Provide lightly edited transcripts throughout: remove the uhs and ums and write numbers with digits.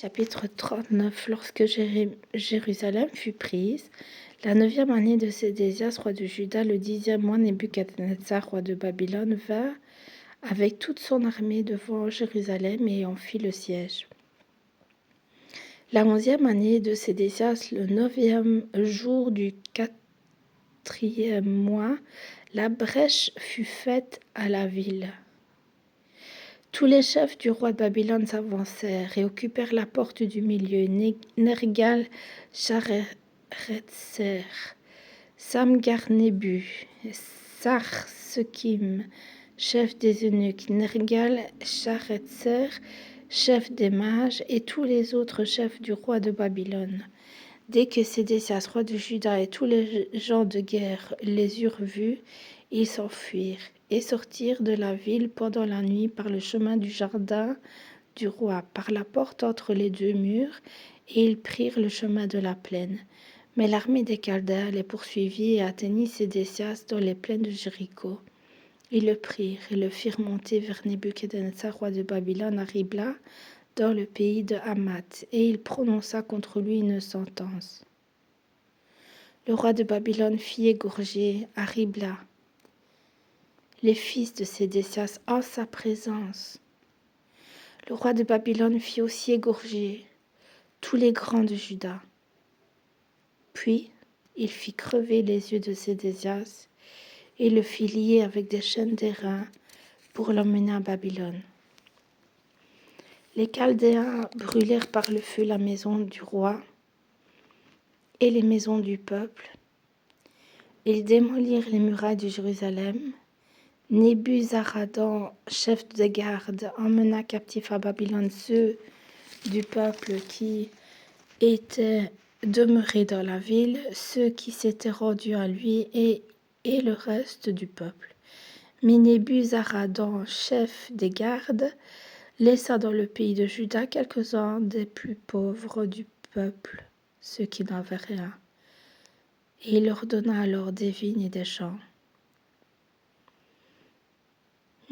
Chapitre 39. Lorsque Jérusalem fut prise, la 9e année de Sédécias, roi de Juda, le 10e mois, Nebuchadnezzar, roi de Babylone, vint avec toute son armée devant Jérusalem et en fit le siège. La 11e année de Sédécias, le 9e jour du 4e mois, la brèche fut faite à la ville. Tous les chefs du roi de Babylone s'avancèrent et occupèrent la porte du milieu. Nergal, Sharezer, Samgarnébu, Sarsekim, chef des eunuques, Nergal, Sharezer, chef des mages, et tous les autres chefs du roi de Babylone. Dès que Sédécias, roi de Juda, et tous les gens de guerre les eurent vus, ils s'enfuirent et sortirent de la ville pendant la nuit par le chemin du jardin du roi, par la porte entre les deux murs, et ils prirent le chemin de la plaine. Mais l'armée des Chaldéens les poursuivit et atteignit Sédécias dans les plaines de Jéricho. Ils le prirent et le firent monter vers Nebuchadnezzar, roi de Babylone, à Ribla, dans le pays de Hamath, et il prononça contre lui une sentence. Le roi de Babylone fit égorger à Ribla les fils de Sédécias en sa présence. Le roi de Babylone fit aussi égorger tous les grands de Juda. Puis il fit crever les yeux de Sédécias et le fit lier avec des chaînes d'airain pour l'emmener à Babylone. Les Chaldéens brûlèrent par le feu la maison du roi et les maisons du peuple. Ils démolirent les murailles de Jérusalem. Nebuzaradan, chef de garde, emmena captifs à Babylone ceux du peuple qui étaient demeurés dans la ville, ceux qui s'étaient rendus à lui et le reste du peuple. Mais Nebuzaradan, chef des gardes, laissa dans le pays de Juda quelques-uns des plus pauvres du peuple, ceux qui n'avaient rien. Et il leur donna alors des vignes et des champs.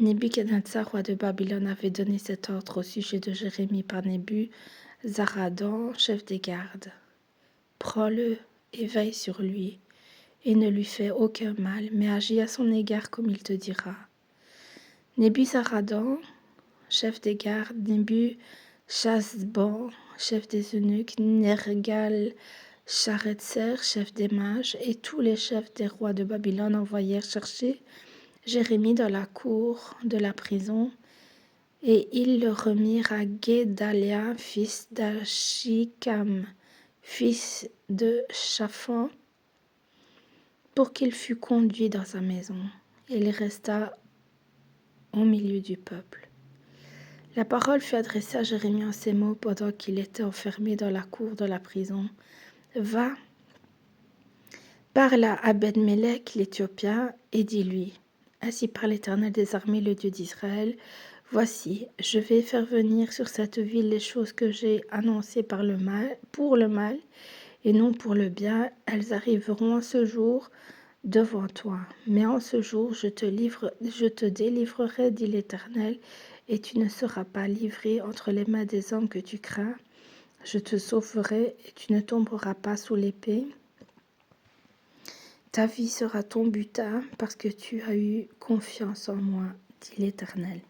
Nebuchadnezzar, roi de Babylone, avait donné cet ordre au sujet de Jérémie par Nebuzaradan, chef des gardes. Prends-le et veille sur lui, et ne lui fais aucun mal, mais agis à son égard comme il te dira. Nebuzaradan, chef des gardes, Nebuchadnezzar, chef des eunuques, Nergal, Sharezer, chef des mages, et tous les chefs des rois de Babylone envoyèrent chercher Jérémie dans la cour de la prison, et ils le remirent à Guédalia, fils d'Achikam, fils de Shaphan, pour qu'il fût conduit dans sa maison. Il resta au milieu du peuple. La parole fut adressée à Jérémie en ces mots pendant qu'il était enfermé dans la cour de la prison. Va, parle à Abed-Mélec l'Éthiopien et dis-lui: Ainsi parle l'Éternel des armées, le Dieu d'Israël. Voici, je vais faire venir sur cette ville les choses que j'ai annoncées pour le mal et non pour le bien. Elles arriveront en ce jour devant toi. Mais en ce jour, je te délivrerai, dit l'Éternel, et tu ne seras pas livré entre les mains des hommes que tu crains. Je te sauverai et tu ne tomberas pas sous l'épée. Ta vie sera ton butin parce que tu as eu confiance en moi, dit l'Éternel.